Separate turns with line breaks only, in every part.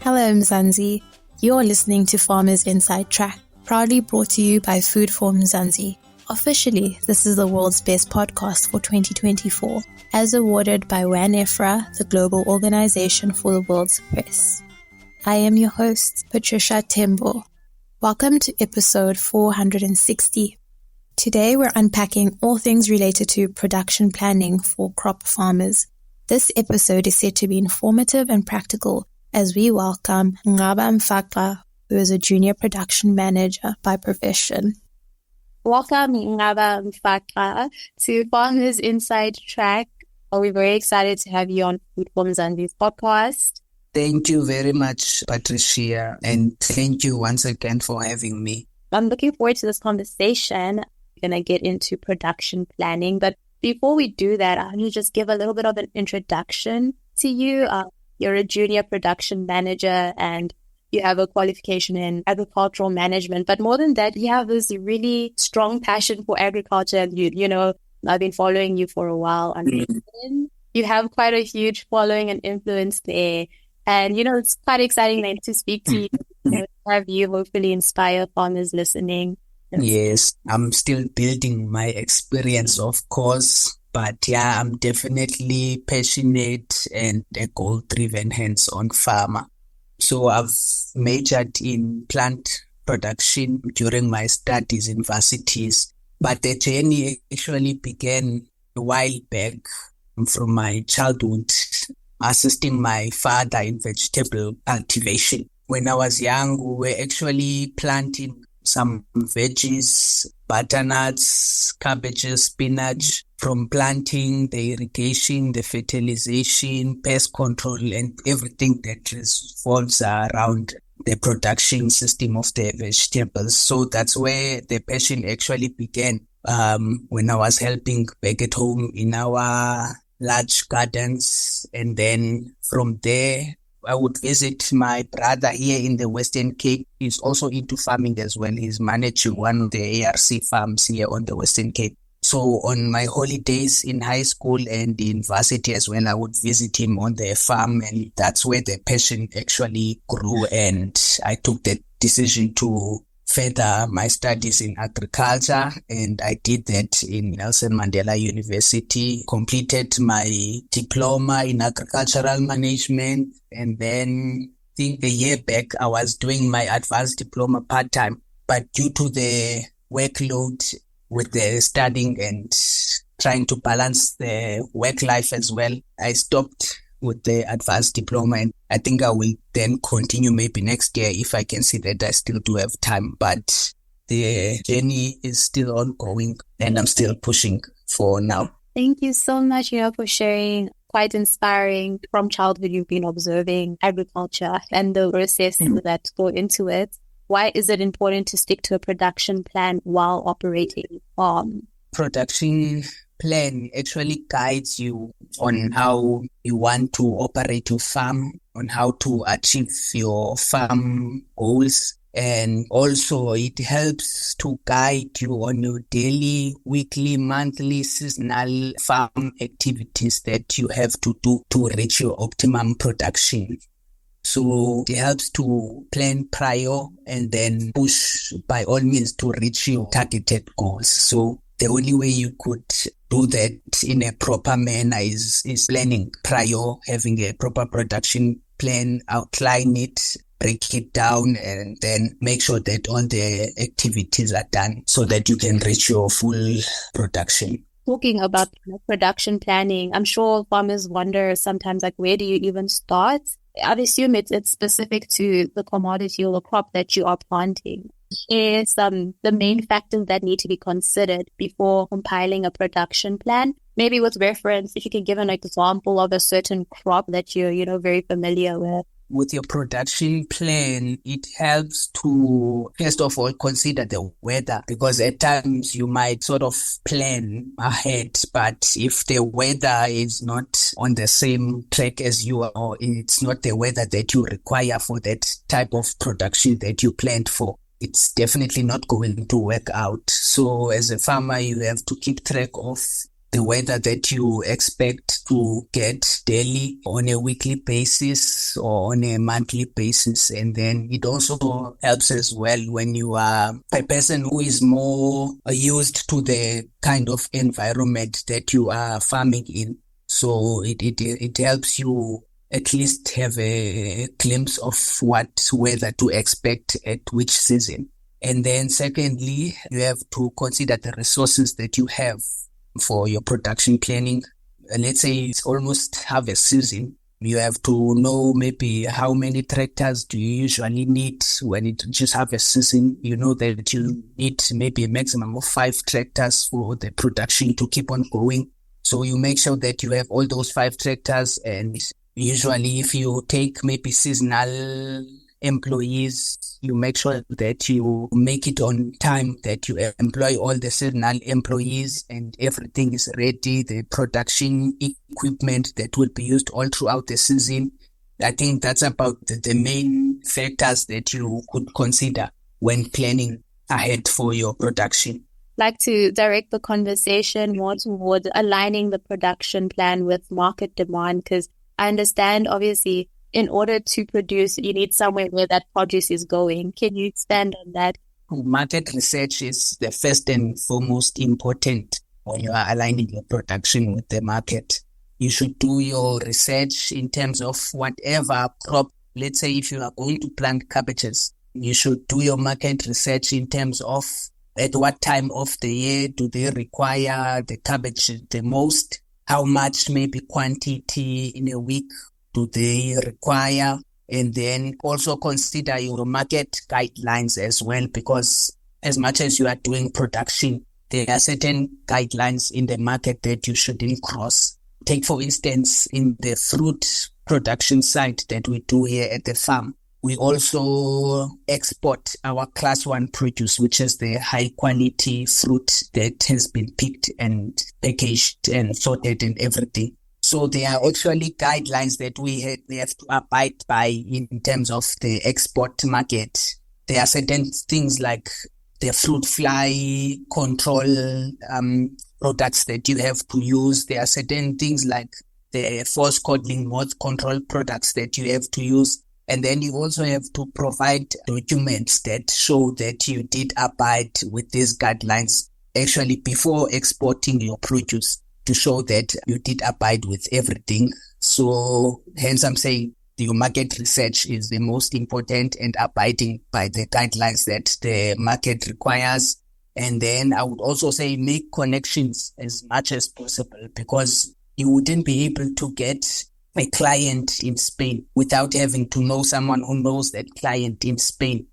Hello Mzansi, you're listening to Farmers Inside Track, proudly brought to you by Food for Mzansi. Officially, this is the world's best podcast for 2024, as awarded by WAN-EFRA, the global organization for the world's press. I am your host, Patricia Tembo. Welcome to episode 460. Today we're unpacking all things related to production planning for crop farmers. This episode is said to be informative and practical as we welcome Nqaba Mfaxa, who is a junior production manager by profession. Welcome, Nqaba Mfaxa, to Farmers Inside Track. We're very excited to have you on Food for Mzansi's podcast.
Thank you very much, Patricia, and thank you once again for having me.
I'm looking forward to this conversation. We're going to get into production planning, but before we do that, I'm going to just give a little bit of an introduction to you. You're a junior production manager and you have a qualification in agricultural management. But more than that, you have this really strong passion for agriculture. And you know, I've been following you for a while on LinkedIn. You have quite a huge following and influence there. And, you know, it's quite exciting to speak to you, to have you hopefully inspire farmers listening.
Yes, I'm still building my experience, of course. But yeah, I'm definitely passionate and a goal-driven hands-on farmer. So I've majored in plant production during my studies in universities. But the journey actually began a while back from my childhood, assisting my father in vegetable cultivation. When I was young, we were actually planting some veggies, butternuts, cabbages, spinach. From planting, the irrigation, the fertilization, pest control, and everything that revolves around the production system of the vegetables. So that's where the passion actually began. When I was helping back at home in our large gardens. And then from there, I would visit my brother here in the Western Cape. He's also into farming as well. He's managing one of the ARC farms here on the Western Cape. So on my holidays in high school and university as well, I would visit him on the farm, and that's where the passion actually grew. And I took the decision to further my studies in agriculture, and I did that in Nelson Mandela University, completed my diploma in agricultural management, and then I think a year back I was doing my advanced diploma part-time, but due to the workload with the studying and trying to balance the work life as well, I stopped with the advanced diploma, and I think I will then continue maybe next year if I can see that I still do have time. But the journey is still ongoing and I'm still pushing for now.
Thank you so much, for sharing. Quite inspiring. From childhood, you've been observing agriculture and the processes that go into it. Why is it important to stick to a production plan while operating a farm?
Production plan actually guides you on how you want to operate your farm, on how to achieve your farm goals. And also it helps to guide you on your daily, weekly, monthly, seasonal farm activities that you have to do to reach your optimum production. So it helps to plan prior and then push by all means to reach your targeted goals. So the only way you could do that in a proper manner is planning prior, having a proper production plan, outline it, break it down, and then make sure that all the activities are done so that you can reach your full production.
Talking about production planning, I'm sure farmers wonder sometimes, where do you even start? I'd assume it's specific to the commodity or the crop that you are planting. Is the main factors that need to be considered before compiling a production plan? Maybe with reference, if you could give an example of a certain crop that you're very familiar with.
With your production plan, it helps to, first of all, consider the weather, because at times you might sort of plan ahead, but if the weather is not on the same track as you are, or it's not the weather that you require for that type of production that you planned for, it's definitely not going to work out. So as a farmer, you have to keep track of the weather that you expect to get daily, on a weekly basis or on a monthly basis. And then it also helps as well when you are a person who is more used to the kind of environment that you are farming in. So it helps you at least have a glimpse of what weather to expect at which season. And then secondly, you have to consider the resources that you have for your production planning. Let's say it's almost harvest season. You have to know maybe how many tractors do you usually need when it's just harvest season. You know that you need maybe a maximum of 5 tractors for the production to keep on going. So you make sure that you have all those 5 tractors, and usually if you take maybe seasonal employees, you make sure that you make it on time, that you employ all the seasonal employees and everything is ready, the production equipment that will be used all throughout the season. I think that's about the main factors that you could consider when planning ahead for your production.
Like to direct the conversation more towards aligning the production plan with market demand, because I understand obviously in order to produce, you need somewhere where that produce is going. Can you expand on that?
Market research is the first and foremost important when you are aligning your production with the market. You should do your research in terms of whatever crop. Let's say if you are going to plant cabbages, you should do your market research in terms of at what time of the year do they require the cabbage the most? How much maybe quantity in a week do they require? And then also consider your market guidelines as well, because as much as you are doing production, there are certain guidelines in the market that you shouldn't cross. Take, for instance, in the fruit production side that we do here at the farm, we also export our class 1 produce, which is the high quality fruit that has been picked and packaged and sorted and everything. So there are actually guidelines that we have to abide by in terms of the export market. There are certain things like the fruit fly control products that you have to use. There are certain things like the force coding moth control products that you have to use. And then you also have to provide documents that show that you did abide with these guidelines actually before exporting your produce, to show that you did abide with everything. So hence I'm saying your market research is the most important, and abiding by the guidelines that the market requires. And then I would also say make connections as much as possible, because you wouldn't be able to get a client in Spain without having to know someone who knows that client in Spain.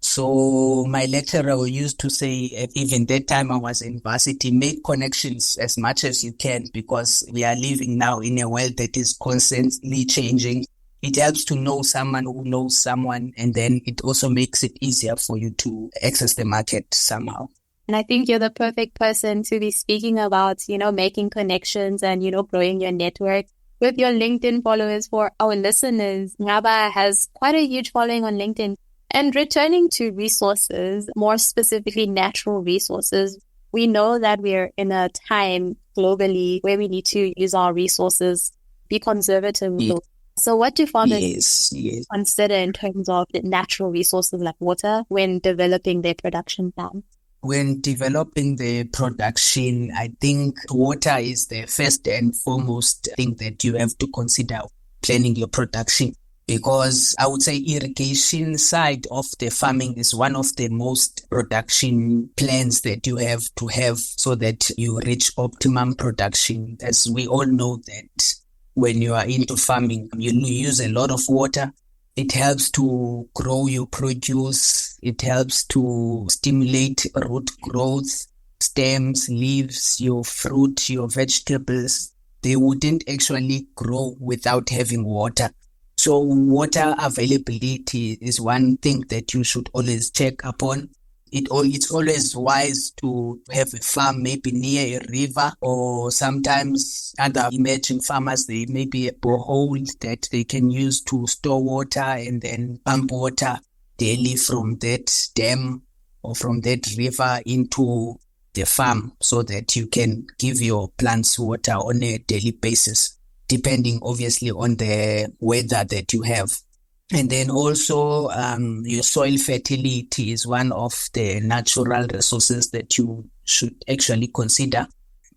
So my lecturer used to say, even that time I was in varsity, make connections as much as you can, because we are living now in a world that is constantly changing. It helps to know someone who knows someone, and then it also makes it easier for you to access the market somehow.
And I think you're the perfect person to be speaking about, making connections and, growing your network with your LinkedIn followers. For our listeners, Nqaba has quite a huge following on LinkedIn. And returning to resources, more specifically natural resources, we know that we're in a time globally where we need to use our resources, be conservative.
Yeah.
So what do farmers consider in terms of the natural resources like water when developing their production plan?
When developing the production, I think water is the first and foremost thing that you have to consider planning your production. Because I would say irrigation side of the farming is one of the most production plans that you have to have so that you reach optimum production. As we all know that when you are into farming, you use a lot of water. It helps to grow your produce. It helps to stimulate root growth, stems, leaves, your fruit, your vegetables. They wouldn't actually grow without having water. So water availability is one thing that you should always check upon. It's always wise to have a farm maybe near a river, or sometimes other emerging farmers, they may be a borehole that they can use to store water and then pump water daily from that dam or from that river into the farm so that you can give your plants water on a daily basis, depending obviously on the weather that you have. And then also your soil fertility is one of the natural resources that you should actually consider.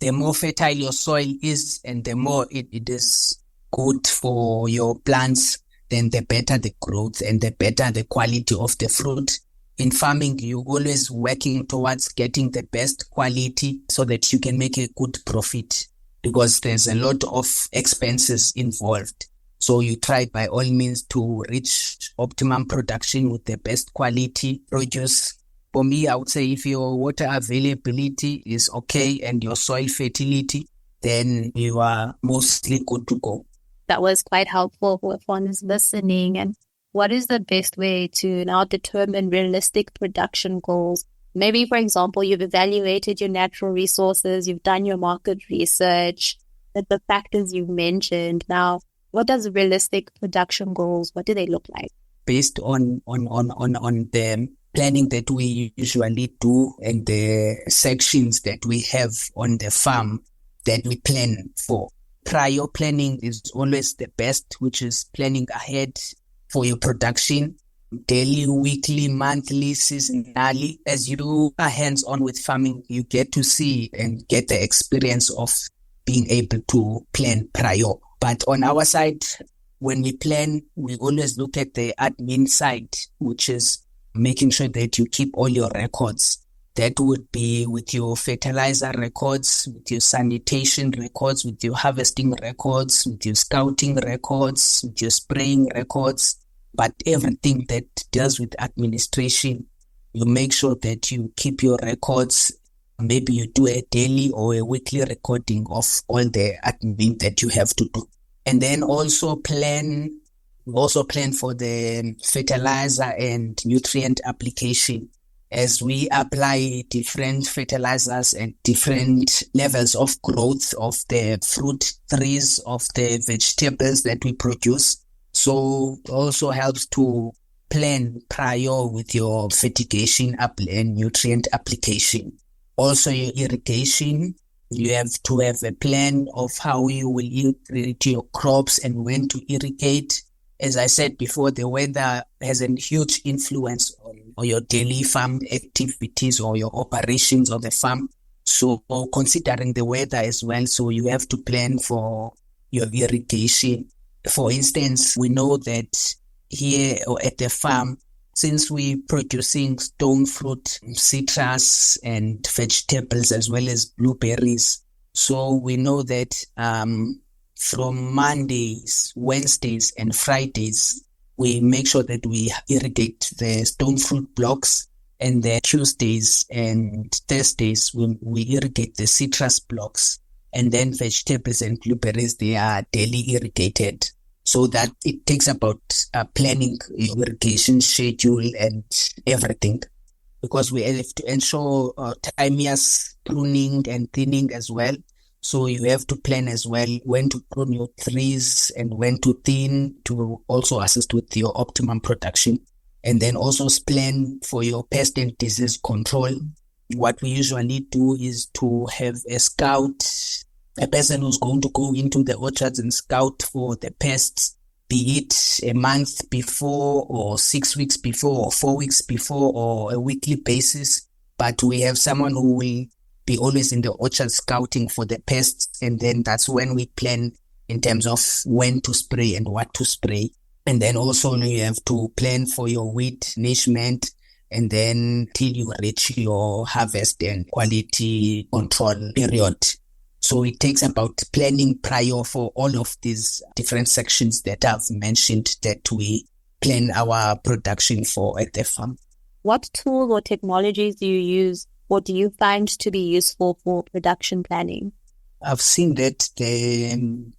The more fertile your soil is and the more it is good for your plants, then the better the growth and the better the quality of the fruit. In farming, you're always working towards getting the best quality so that you can make a good profit, because there's a lot of expenses involved. So you try by all means to reach optimum production with the best quality produce. For me, I would say if your water availability is okay and your soil fertility, then you are mostly good to go.
That was quite helpful for everyone who's listening. And what is the best way to now determine realistic production goals? Maybe, for example, you've evaluated your natural resources, you've done your market research, the factors you've mentioned. Now, what does realistic production goals, what do they look like?
Based on the planning that we usually do and the sections that we have on the farm that we plan for. Prior planning is always the best, which is planning ahead for your production, daily, weekly, monthly, seasonally. As you are hands-on with farming, you get to see and get the experience of being able to plan prior. But on our side, when we plan, we always look at the admin side, which is making sure that you keep all your records. That would be with your fertilizer records, with your sanitation records, with your harvesting records, with your scouting records, with your spraying records. But everything that deals with administration, you make sure that you keep your records. Maybe you do a daily or a weekly recording of all the admin that you have to do. And then also plan for the fertilizer and nutrient application. As we apply different fertilizers and different levels of growth of the fruit trees, of the vegetables that we produce. So also helps to plan prior with your fertigation and nutrient application. Also your irrigation, you have to have a plan of how you will irrigate your crops and when to irrigate. As I said before, the weather has a huge influence on your daily farm activities or your operations on the farm. So considering the weather as well, so you have to plan for your irrigation. For instance, we know that here or at the farm, since we're producing stone fruit, citrus and vegetables as well as blueberries, so we know that from Mondays, Wednesdays and Fridays, we make sure that we irrigate the stone fruit blocks, and then Tuesdays and Thursdays we irrigate the citrus blocks, and then vegetables and blueberries, they are daily irrigated. So that it takes about planning your irrigation schedule and everything, because we have to ensure timeous pruning and thinning as well. So you have to plan as well when to prune your trees and when to thin to also assist with your optimum production. And then also plan for your pest and disease control. What we usually do is to have a scout, a person who's going to go into the orchards and scout for the pests, be it a month before or 6 weeks before or 4 weeks before or a weekly basis. But we have someone who will be always in the orchard scouting for the pests, and then that's when we plan in terms of when to spray and what to spray. And then also you have to plan for your weed management, and then till you reach your harvest and quality control period. So it takes about planning prior for all of these different sections that I've mentioned that we plan our production for at the farm.
What tools or technologies do you use? What do you find to be useful for production planning?
I've seen that the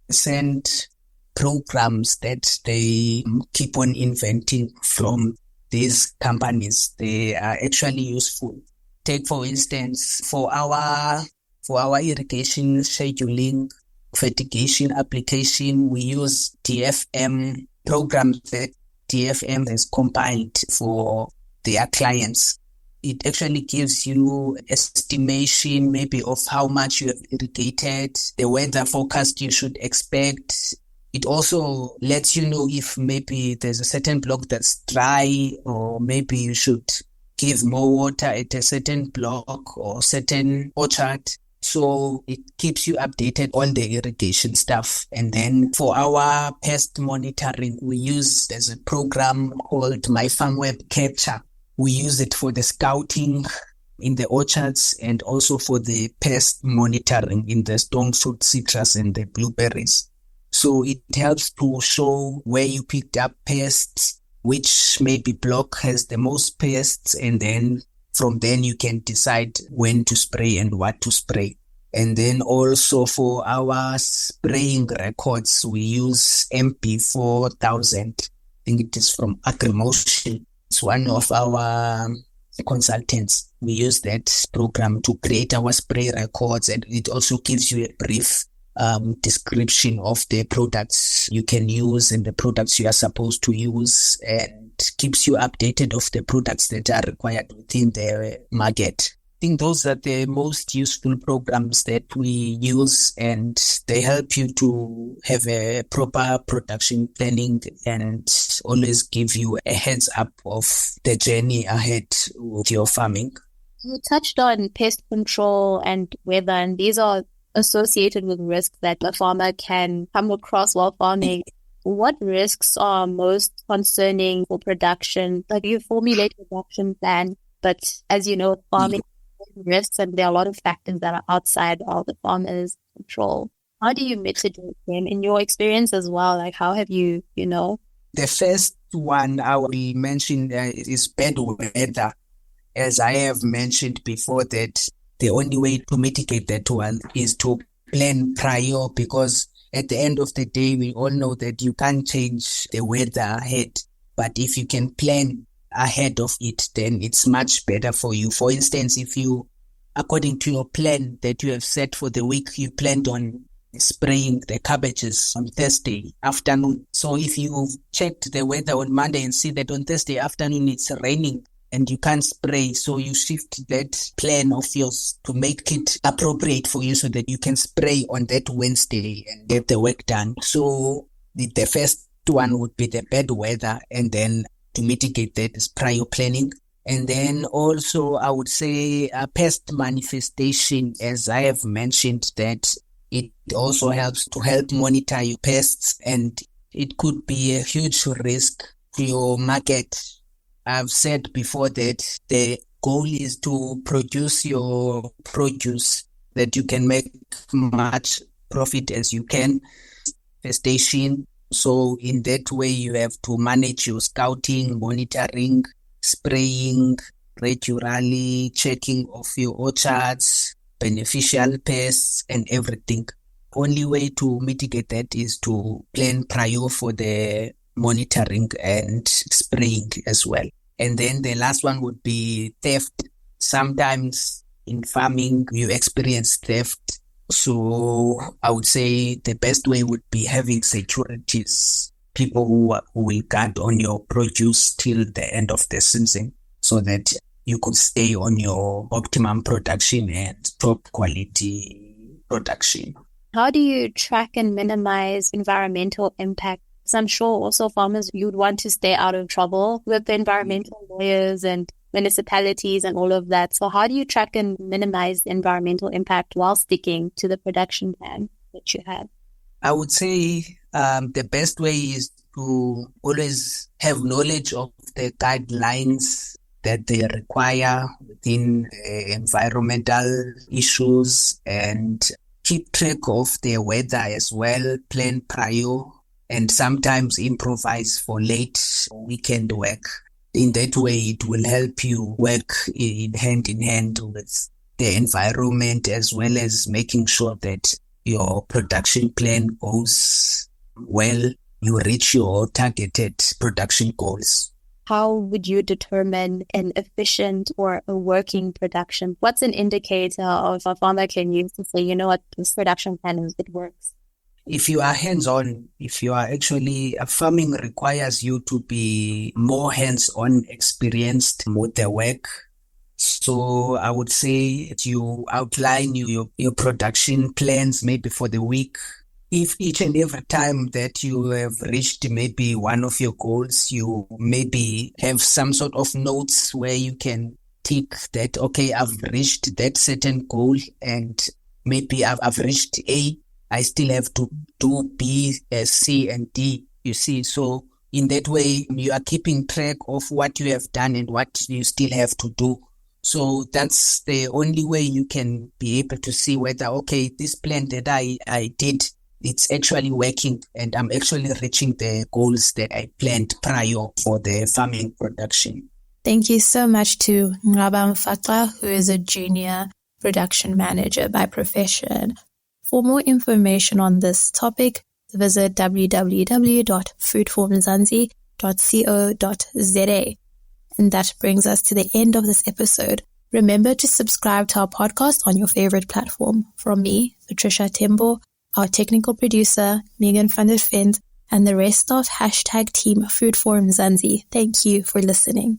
recent programs that they keep on inventing from these companies, they are actually useful. Take for instance, for our irrigation scheduling, fertigation application, we use DFM programs that DFM has compiled for their clients. It actually gives you estimation maybe of how much you have irrigated, the weather forecast you should expect. It also lets you know if maybe there's a certain block that's dry, or maybe you should give more water at a certain block or certain orchard. So it keeps you updated on the irrigation stuff. And then for our pest monitoring, there's a program called My Farm Web Capture. We use it for the scouting in the orchards and also for the pest monitoring in the stone fruit, citrus, and the blueberries. So it helps to show where you picked up pests, which maybe block has the most pests, and then from then you can decide when to spray and what to spray. And then also for our spraying records, we use MP4000. I think it is from AgriMotion. It's one of our consultants. We use that program to create our spray records, and it also gives you a brief description of the products you can use and the products you are supposed to use, and keeps you updated of the products that are required within the market. I think those are the most useful programs that we use, and they help you to have a proper production planning and always give you a heads up of the journey ahead with your farming.
You touched on pest control and weather, and these are associated with risks that a farmer can come across while farming. What risks are most concerning for production? Like, you formulate a production plan, but as you know, farming risks, and there are a lot of factors that are outside of the farmer's control. How do you mitigate them in your experience as well? Like, how have you?
The first one I will mention is bad weather. As I have mentioned before, that the only way to mitigate that one is to plan prior, because at the end of the day, we all know that you can't change the weather ahead. But if you can plan ahead of it, then it's much better for you. For instance, if you, according to your plan that you have set for the week, you planned on spraying the cabbages on Thursday afternoon. So if you checked the weather on Monday and see that on Thursday afternoon it's raining and you can't spray, so you shift that plan of yours to make it appropriate for you so that you can spray on that Wednesday and get the work done. So the first one would be the bad weather, and then to mitigate that is prior planning. And then also I would say a pest manifestation, as I have mentioned, that it also helps to help monitor your pests, and it could be a huge risk to your market. I've said before that the goal is to produce your produce that you can make much profit as you can. Infestation. So in that way, you have to manage your scouting, monitoring, spraying regularly, checking of your orchards, beneficial pests, and everything. Only way to mitigate that is to plan prior for the monitoring and spraying as well. And then the last one would be theft. Sometimes in farming, you experience theft. So I would say the best way would be having securities, people who will guard on your produce till the end of the season, so that you could stay on your optimum production and top quality production.
How do you track and minimize environmental impact? So I'm sure also farmers, you'd want to stay out of trouble with the environmental lawyers and municipalities and all of that. So how do you track and minimize the environmental impact while sticking to the production plan that you have?
I would say the best way is to always have knowledge of the guidelines that they require within environmental issues, and keep track of the weather as well, plan prior, and sometimes improvise for late weekend work. In that way, it will help you work in hand with the environment, as well as making sure that your production plan goes well, you reach your targeted production goals.
How would you determine an efficient or a working production? What's an indicator of a farmer can use to say, you know what, this production plan it works?
If you are hands-on, if you are actually, farming requires you to be more hands-on experienced with the work. So I would say you outline your production plans maybe for the week. If each and every time that you have reached maybe one of your goals, you maybe have some sort of notes where you can tick that, okay, I've reached that certain goal, and maybe I've reached A. I still have to do B, C, and D, you see. So in that way, you are keeping track of what you have done and what you still have to do. So that's the only way you can be able to see whether, okay, this plan that I did, it's actually working and I'm actually reaching the goals that I planned prior for the farming production.
Thank you so much to Nqaba Mfaxa, who is a junior production manager by profession. For more information on this topic, visit www.foodformzansi.co.za. And that brings us to the end of this episode. Remember to subscribe to our podcast on your favorite platform. From me, Patricia Tembo, our technical producer, Megan van der Vent, and the rest of #Team Food for Mzansi. Thank you for listening.